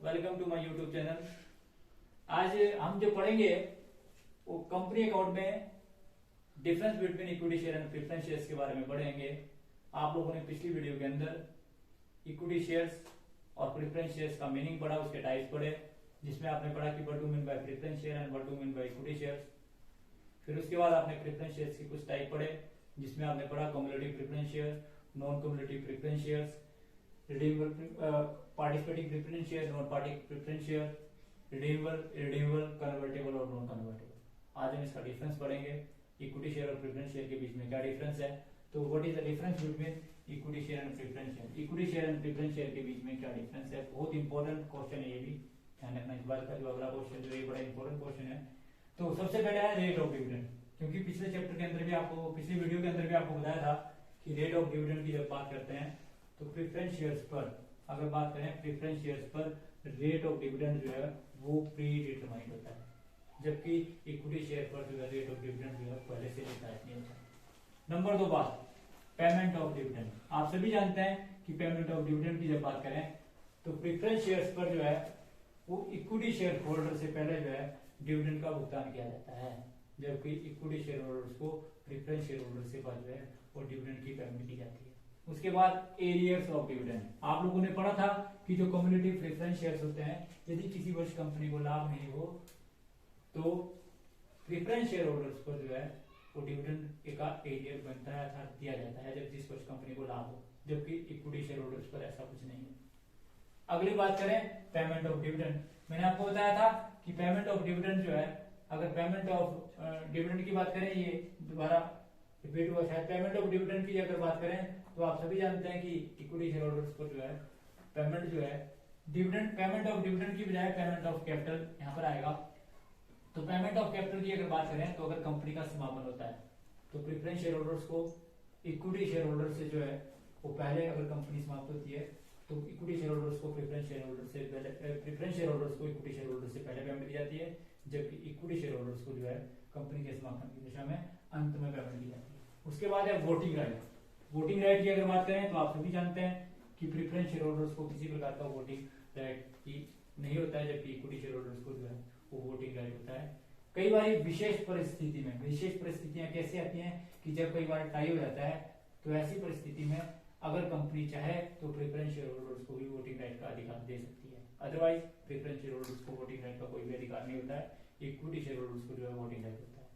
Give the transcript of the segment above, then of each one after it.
Welcome to my YouTube channel. आज हम जो पढ़ेंगे वो कंपनी अकाउंट में difference between equity share and preference shares के बारे में पढ़ेंगे। आप लोगों ने पिछली वीडियो के अंदर इक्विटी शेयर्स और प्रेफरेंस शेयर्स का मीनिंग पढ़ा, उसके टाइप्स पढ़े, जिसमें आपने पढ़ा कि what do mean bye preference share and what do mean by equity shares. फिर उसके बाद आपने प्रेफरेंस शेयर्स के कुछ टाइप पढ़े, जिसमें आपने पढ़ा cumulative preference share, non cumulative preference shares, redeemable participating preference share, non participating preference share, redeemable, convertible और नॉन कन्वर्टेबल। आज हम इसका डिफरेंस पढ़ेंगे, इक्विटी शेयर और प्रेफरेंस शेयर के बीच में क्या डिफरेंस है। तो what is the difference between equity share and preference share. Equity share and preference share के बीच में क्या डिफरेंस है, बहुत इंपॉर्टेंट क्वेश्चन है, ये भी ध्यान रखना इस बात का। जो अगला क्वेश्चन जो ये बड़ा इंपॉर्टेंट क्वेश्चन है। तो सबसे पहले है रेट ऑफ डिविडेंड, क्योंकि पिछले चैप्टर के अंदर भी आपको, पिछले वीडियो के अंदर भी आपको बताया था कि रेट ऑफ डिविडेंड की जब बात करते हैं तो प्रेफरेंस शेयर्स पर अगर बात करें, प्रेफरेंस शेयर्स पर रेट ऑफ डिविडेंड जो है वो प्री डिटरमाइंड होता है, जबकि इक्विटी शेयर पर जो है रेट ऑफ डिविडेंड जो है पहले से निर्धारित नहीं होता है। नंबर 2 बात, पेमेंट ऑफ डिविडेंड। आप सभी जानते हैं कि पेमेंट ऑफ डिविडेंड की जब बात करें तो प्रेफरेंस शेयर्स पर जो है वो इक्विटी शेयर होल्डर से पहले जो है डिविडेंड का भुगतान किया जाता है, जबकि इक्विटी शेयर होल्डर्स को प्रेफरेंस शेयर होल्डर से बाद जो है वो डिविडेंड की पेमेंट की जाती है। उसके बाद एरियर्स ऑफ डिविडेंड। आप लोगों ने पढ़ा था कि जो कम्युलेटिव प्रेफरेंस शेयर्स होते हैं, यदि किसी वर्ष कंपनी को लाभ नहीं हो तो प्रेफरेंस शेयर होल्डर्स को जो है वो डिविडेंड का एरियर बनता है अर्थात दिया जाता है जब जिस वर्ष कंपनी को लाभ हो, जबकि इक्विटी शेयर होल्डर्स पर ऐसा कुछ नहीं है। अगली बात करें पेमेंट ऑफ डिविडेंड। मैंने आपको बताया था कि पेमेंट ऑफ डिविडेंड जो है, अगर पेमेंट ऑफ डिविडेंड की बात करें, ये दोबारा रिपीट हुआ शायद, पेमेंट ऑफ डिविडेंड की अगर बात करें तो आप सभी जानते हैं कि इक्विटी शेयर होल्डर्स को जो है पेमेंट जो है डिविडेंड, पेमेंट ऑफ डिविडेंड की बजाय पेमेंट ऑफ कैपिटल यहाँ पर आएगा। तो पेमेंट ऑफ कैपिटल की अगर बात करें तो अगर कंपनी का समापन होता है तो प्रेफरेंस शेयर होल्डर्स को इक्विटी शेयर होल्डर से जो है वो पहले, अगर कंपनी समाप्त होती है तो इक्विटी शेयर होल्डर्स को प्रेफरेंस शेयर होल्डर से पहले, प्रेफरेंस शेयर होल्डर्स को इक्विटी शेयर होल्डर से पहले पेमेंट की जाती है, जबकि इक्विटी शेयर होल्डर्स को जो है कंपनी के समापन की दिशा में अंत में पेमेंट की जाती है। उसके बाद है वोटिंग राइट। वोटिंग राइट की अगर बात करें तो आप सभी जानते हैं कि प्रेफरेंस शेयर होल्डर्स को किसी प्रकार का वोटिंग राइट की नहीं होता है, जबकि इक्विटी शेयर होल्डर्स को जो है वो वोटिंग राइट होता है। कई बार विशेष परिस्थिति में, विशेष परिस्थितियां कैसे आती हैं कि जब कई बार टाई हो जाता है तो ऐसी परिस्थिति में अगर कंपनी चाहे तो प्रेफरेंस शेयर होल्डर्स को भी वोटिंग राइट का अधिकार दे सकती है, अदरवाइज प्रेफरेंस शेयर होल्डर्स को वोटिंग राइट का कोई भी अधिकार नहीं होता है, इक्विटी शेयर होल्डर्स को जो है वोटिंग राइट होता है।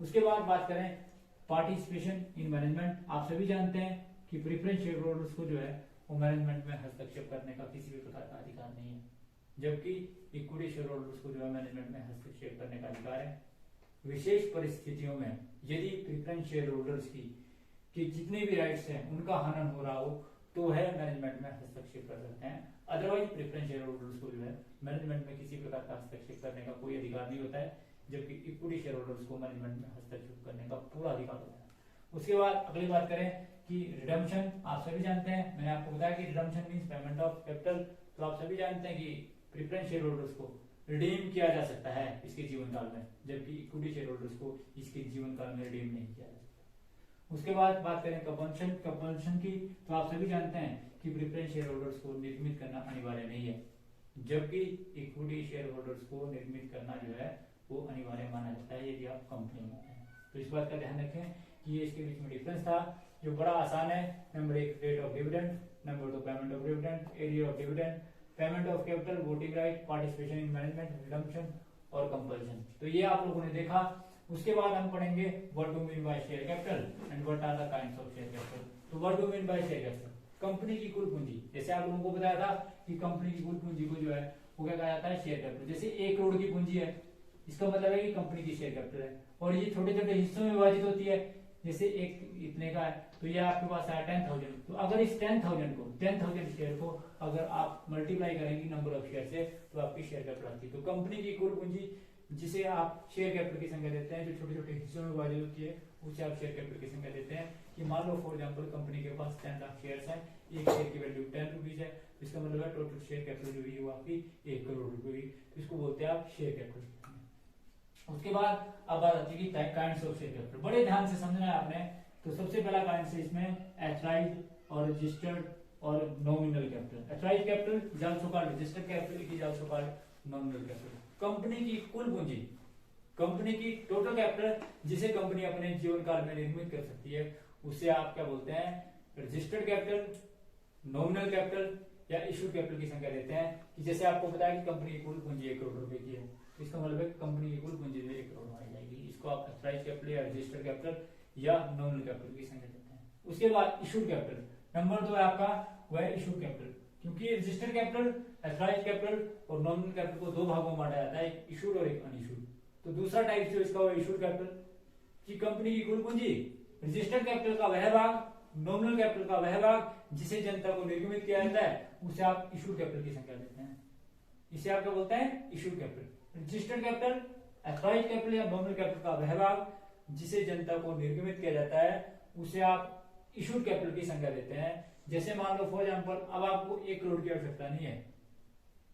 उसके बाद बात करें पार्टिसिपेशन इन मैनेजमेंट। आप सभी जानते हैं कि प्रेफरेंस शेयर होल्डर्स को जो है वो मैनेजमेंट में हस्तक्षेप करने का किसी भी प्रकार का अधिकार नहीं है, जबकि इक्विटी शेयर होल्डर्स को जो है मैनेजमेंट में हस्तक्षेप करने का अधिकार है। विशेष परिस्थितियों में यदि प्रेफरेंस शेयर होल्डर्स की जितने भी राइट्स हैं उनका हनन हो रहा हो तो है मैनेजमेंट में हस्तक्षेप कर सकते हैं, अदरवाइज प्रेफरेंस शेयर होल्डर्स को जो है मैनेजमेंट में किसी प्रकार का हस्तक्षेप करने का कोई अधिकार नहीं होता है, जबकि इक्विटी शेयर होल्डर्स को मैनेजमेंट में हस्तक्षेप करने का पूरा अधिकार होता है। उसके बाद अगली बात करें कि रिडम्पशन। आप सभी जानते हैं, मैंने आपको बताया कि redemption means payment of capital. तो आप सभी जानते हैं कि प्रेफरेंस शेयर होल्डर्स को रिडीम किया जा सकता है इसके जीवन काल में, जबकि इक्विटी शेयर होल्डर्स को इसके जीवन काल में रिडीम नहीं किया जा सकता। उसके बाद बात करें कंपल्शन की, तो आप सभी जानते हैं कि प्रेफरेंस शेयर होल्डर्स को निर्मित करना अनिवार्य नहीं है, जबकि इक्विटी शेयर होल्डर्स को निर्मित करना जो है वो अनिवार्य माना जाता है यदि आप कंपनी में हैं। तो इस बात का ध्यान रखें कि ये इसके बीच में डिफरेंस था, जो बड़ा आसान है। Number 1 rate of dividend, number 2 payment of dividend, area of dividend, payment of capital, voting right, participation in management, redemption और कंपल्शन। तो ये आप लोगों ने देखा। उसके बाद हम पढ़ेंगे what do mean by share capital and what are the kinds of share capital. तो what do mean by share capital, company की कुल पूंजी। जैसे आप लोगों को बताया था कि कंपनी की कुल पूंजी को जो है वो क्या कहा जाता है, शेयर कैपिटल। जैसे 1 करोड़ की पूंजी है, इसका मतलब है कि कंपनी की शेयर कैपिटल है, और ये छोटे छोटे हिस्सों में विभाजित होती है। जैसे एक इतने का है तो ये आपके पास आया 10,000। तो अगर इस 10,000 शेयर को अगर आप मल्टीप्लाई करेंगे नंबर ऑफ शेयर से तो आपकी शेयर कैपिटल आती है। तो कंपनी की कुल पूंजी जिसे आप शेयर कैपिटल की संख्या देते हैं, जो छोटे छोटे हिस्सों में विभाजित होती है, उसे आप शेयर कैपिटल की संख्या देते हैं। कि मान लो फॉर एग्जांपल कंपनी के पास 10 लाख शेयर्स हैं, एक शेयर की वैल्यू 10 रुपीज है, तो इसका मतलब है टोटल शेयर कैपिटल जो हुई वो आपकी 1 करोड़ रुपए हुई। तो इसको बोलते हैं आप शेयर कैपिटल। उसके बाद अब बात आती है काइंड्स ऑफ शेयर कैपिटल। बड़े ध्यान से समझना है आपने। तो सबसे पहला काइंड से इसमें एथराइज्ड और रजिस्टर्ड और nominal capital. Authorize capital is also called registered capital, is also called nominal capital. Company की कुल पूंजी, कंपनी की टोटल कैपिटल जिसे कंपनी अपने जीवन काल में निर्मित कर सकती है, उसे आप क्या बोलते हैं, रजिस्टर्ड कैपिटल, नॉमिनल कैपिटल या इश्यूड कैपिटल की संख्या देते हैं। कि जैसे आपको पता है कि कंपनी की कुल पूंजी 1 करोड़ रुपए की है, इसका मतलब है कंपनी की कुल पूंजी 1 करोड़ मानी जाएगी। इसको आप एथराइज कैपिटल या रजिस्टर्ड कैपिटल या नॉमिनल कैपिटल की संख्या देते हैं। उसके बाद इश्यूड कैपिटल, नंबर 2 है आपका वह है इश्यूड कैपिटल। क्योंकि रजिस्टर्ड कैपिटल, एथराइज कैपिटल और नॉमिनल कैपिटल को 2 भागों में बांटा जाता है, एक इश्यूड और एक अनइश्यूड। तो दूसरा टाइप जो इसका वो इश्यूड कैपिटल, कि कंपनी की कुल पूंजी, रजिस्टर्ड कैपिटल का वह भाग, नॉमिनल कैपिटल का वह भाग जिसे जनता को निर्गमित किया जाता है, उसे आप इश्यूड कैपिटल की संख्या देते हैं। इसे आप क्या बोलते हैं, issued capital. Registered capital, authorize capital या नॉमिनल कैपिटल का वह भाग जिसे जनता को निर्गमित किया जाता है, उसे आप इश्यूड कैपिटल की संख्या देते हैं। जैसे मान लो फॉर एग्जांपल अब आपको 1 करोड़ की आवश्यकता नहीं है,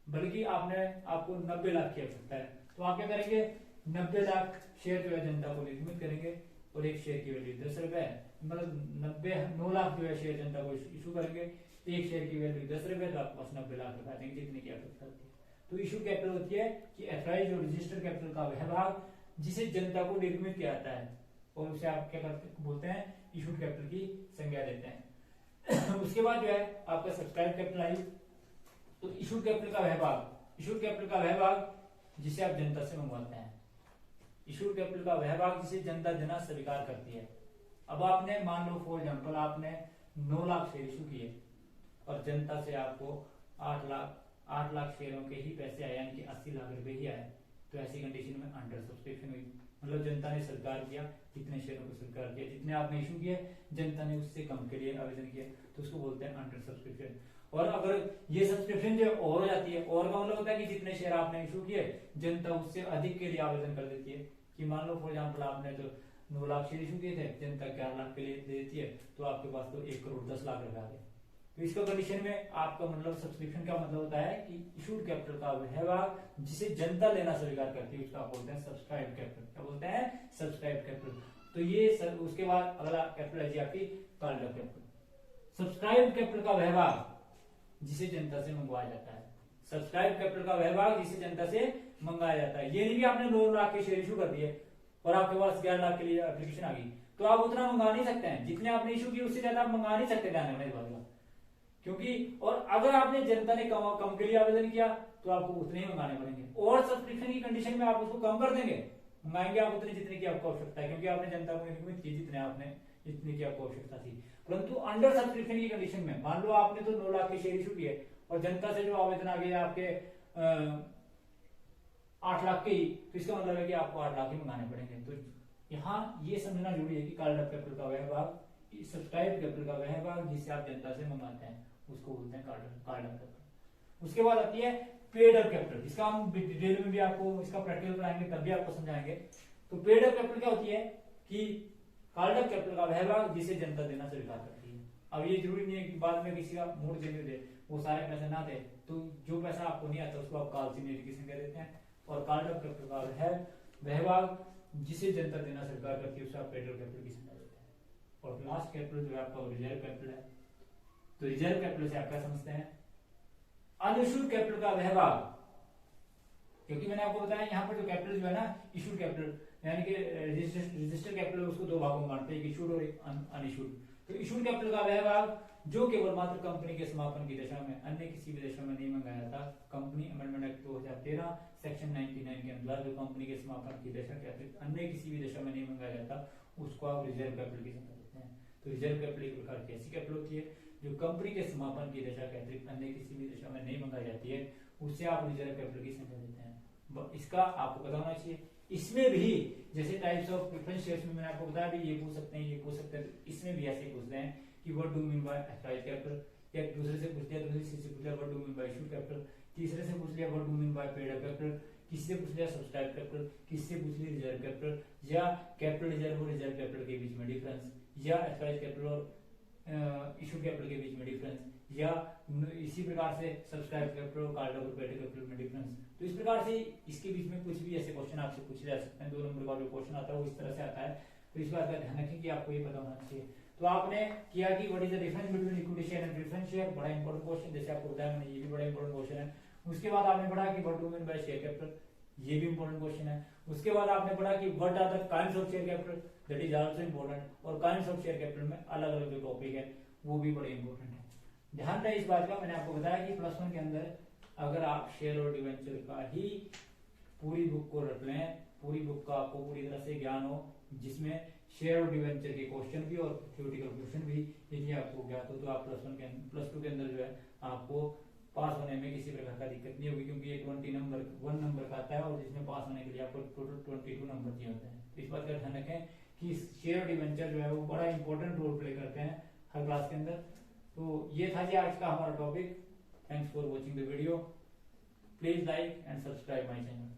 बल्कि आपको 90 लाख की आवश्यकता है, तो आप क्या करेंगे, 90 लाख शेयर जो है जनता को निर्गमित करेंगे और एक शेयर की वैल्यू 10 रुपए, मतलब 9 लाख जो है शेयर जनता को इशू करेंगे, एक शेयर की वैल्यू 10 रुपए, तो आपके पास 90 लाख रुपए देंगे जितने की आवश्यकता होती है। तो इशू कैपिटल होती है कि एथराइज और रजिस्टर्ड कैपिटल का वह भाग जिसे जनता को निर्गमित किया जाता है, और उसे आप क्या करते बोलते हैं, इशूड कैपिटल की संज्ञा देते हैं। उसके बाद जो है आपका सब्सक्राइब कैपिटल आई। तो इशूड कैपिटल का वह भाग, इशूड कैपिटल का वह भाग जिसे आप जनता से मंगवाते हैं, इशूड कैपिटल का वह भाग जिसे जनता देना स्वीकार करती है। अब आपने मान लो फॉर एग्जांपल आपने 9 लाख शेयर इशू किए और जनता से आपको 8 लाख शेयरों के ही पैसे आए, यानी कि 80 लाख रुपए ही आए, तो ऐसी कंडीशन में अंडर सब्सक्रिप्शन हुई, मतलब जनता ने स्वीकार किया, कितने शेयरों को स्वीकार किया, जितने आपने इशू किए जनता ने उससे कम के लिए आवेदन किया, तो उसको बोलते हैं अंडर सब्सक्रिप्शन। और अगर ये सब्सक्रिप्शन जो और हो जाती है, और का मतलब होता है कि जितने शेयर आपने इशू किए जनता उससे अधिक के लिए आवेदन कर देती है। कि मान लो फॉर एग्जांपल आपने तो 9 लाख शेयर इशू किए थे, जनता 11 लाख के लिए दे देती है, तो आपके पास तो 1 करोड़ 10 लाख रुपए आ गए। तो इसका कंडीशन में आपका मतलब सब्सक्रिप्शन का मतलब होता है कि इशूड कैपिटल का वह भाग जिसे जनता लेना स्वीकार करती है, उसका बोलते हैं सब्सक्राइब कैपिटल। क्या बोलते हैं, सब्सक्राइब कैपिटल। तो ये उसके बाद अगला कैपिटल है जी आपकी called up capital. Subscribe capital का वह भाग जिसे जनता से मंगवाया जाता है, सब्सक्राइब कैपिटल का वह भाग जिसे जनता से मंगाया जाता है। ये नहीं भी आपने 9 लाख के शेयर इशू कर दिए और आपके पास 11 लाख के लिए एप्लीकेशन आ गई, तो आप उतना मंगा नहीं सकते हैं, जितने आपने इशू किए उससे ज्यादा आप मंगा नहीं सकते ध्यान रखना इस बात का। क्योंकि और अगर आपने जनता ने कम के लिए आवेदन किया तो आपको उतने ही मंगाने पड़ेंगे, और सब्सक्रिप्शन की कंडीशन में आप उसको कम कर देंगे, मंगाएंगे आप उतने जितने की आपको आवश्यकता है, क्योंकि आपने जनता को निर्गमित की जितने की आपको आवश्यकता थी। परंतु अंडर सब्सक्रिप्शन की कंडीशन में मान लो आपने तो 9 लाख के शेयर इशू किए और जनता से जो आवेदन आ गया आपके 8 लाख के ही, तो इसका मतलब है कि आपको 8 लाख ही मंगाने पड़ेंगे। तो यहाँ ये समझना जरूरी है कि कॉल्ड अप कैपिटल का वह भाग, सब्सक्राइब कैपिटल का वह भाग जिससे आप जनता से मंगाते हैं, उसको बोलते हैं कॉल्ड अप कैपिटल। उसके बाद आती है पेड अप कैपिटल, जिसका हम डिटेल में भी आपको इसका प्रैक्टिकल कराएंगे, तब भी आपको समझाएंगे। तो पेड अप कैपिटल क्या होती है कि कॉल्ड अप कैपिटल का वह भाग जिसे जनता देना स्वीकार करती है। अब ये जरूरी नहीं है कि बाद में किसी का मूड देने दे, वो सारे पैसे ना दे, तो जो पैसा आपको नहीं आता उसको आप कॉल की संख्या देते हैं। और कॉल्ड अप कैपिटल का वह भाग जिसे जनता देना स्वीकार करती है, उसे आप पेड अप कैपिटल की संख्या देते हैं। और लास्ट कैपिटल जो है आपका रिजर्व कैपिटल है। तो रिजर्व कैपिटल से आप क्या समझते हैं, अनइश्यूड कैपिटल का वह भाग, क्योंकि मैंने आपको बताया यहाँ पर जो कैपिटल जो है ना, इश्यूड कैपिटल यानी कि रजिस्टर्ड कैपिटल, उसको 2 भागों में बांटते हैं, एक इश्यूड और एक अनइश्यूड। तो इश्यूड कैपिटल का वह भाग जो केवल मात्र कंपनी के समापन की दशा में, अन्य किसी भी दशा में नहीं मंगाया जाता। कंपनी अमेंडमेंट एक्ट 2013 सेक्शन 99 के अनुसार जो कंपनी के समापन की दशा के अतिरिक्त अन्य किसी भी दशा में नहीं मंगाया जाता, उसको आप रिजर्व कैपिटल की संख्या देते हैं। तो रिजर्व कैपिटल एक प्रकार की ऐसी कैपिटल होती है जो कंपनी के समापन की दशा के अतिरिक्त अन्य किसी भी दशा में नहीं मंगाई जाती है, उससे आप रिजर्व कैपिटल की संख्या देते हैं। इसका आपको पता होना चाहिए। इसमें भी जैसे टाइप्स ऑफ प्रेफरेंस शेयर्स में मैंने आपको बताया भी, ये पूछ सकते हैं, ये पूछ सकते हैं, तो इसमें भी ऐसे पूछते हैं कि what do mean by authorized capital, या दूसरे से पूछ लिया, दूसरे से पूछ लिया what do mean by issued capital, तीसरे से पूछ लिया what do mean by paid up capital, किसी से पूछ लिया सब्सक्राइब कैपिटल, किसी से पूछ लिया रिजर्व कैपिटल, या कैपिटल रिजर्व और रिजर्व कैपिटल के बीच में डिफरेंस, या एथराइज्ड कैपिटल और इश्यूड कैपिटल के बीच में डिफरेंस, या इसी प्रकार से सब्सक्राइब कैपिटल और कॉल्ड अप पेड कैपिटल में डिफरेंस। तो इस प्रकार से इसके बीच में कुछ भी ऐसे क्वेश्चन आपसे पूछे जा सकते हैं। 2 नंबर का जो क्वेश्चन आता है वो इस तरह से आता है। तो इस बात का ध्यान रखें कि आपको ये पता होना चाहिए। तो आपने किया कि what is the difference between equity share and preference share, बड़ा इंपॉर्टेंट क्वेश्चन, जैसे आपको बताया मैंने, ये भी बड़ा इंपॉर्टेंट क्वेश्चन है। उसके बाद आपने पढ़ा कि what do mean by share capital, ये भी इंपॉर्टेंट क्वेश्चन है। उसके बाद आपने पढ़ा कि what are the kinds of share capital, that is also important, और काइंड्स ऑफ शेयर कैपिटल में अलग अलग जो टॉपिक है वो भी बड़े इंपॉर्टेंट है। ध्यान रहे इस बात का, मैंने आपको बताया कि प्लस वन के अंदर अगर आप शेयर और डिवेंचर का ही पूरी बुक को रट लें, पूरी बुक का आपको पूरी तरह से ज्ञान हो, जिसमें शेयर और डिवेंचर के क्वेश्चन भी और थ्योरेटिकल क्वेश्चन भी यदि आपको ज्ञात हो, तो आप प्लस टू के अंदर जो है आपको पास होने में किसी प्रकार का दिक्कत नहीं होगी, क्योंकि ये 1 नंबर का आता है और जिसमें पास होने के लिए आपको टोटल 22 नंबर चाहिए होते हैं। इस बात का ध्यान रखें कि शेयर और डिवेंचर जो है वो बड़ा इंपॉर्टेंट रोल प्ले करते हैं हर क्लास के अंदर। तो ये था जी आज का हमारा topic. Thanks for watching the video, please like and subscribe my channel.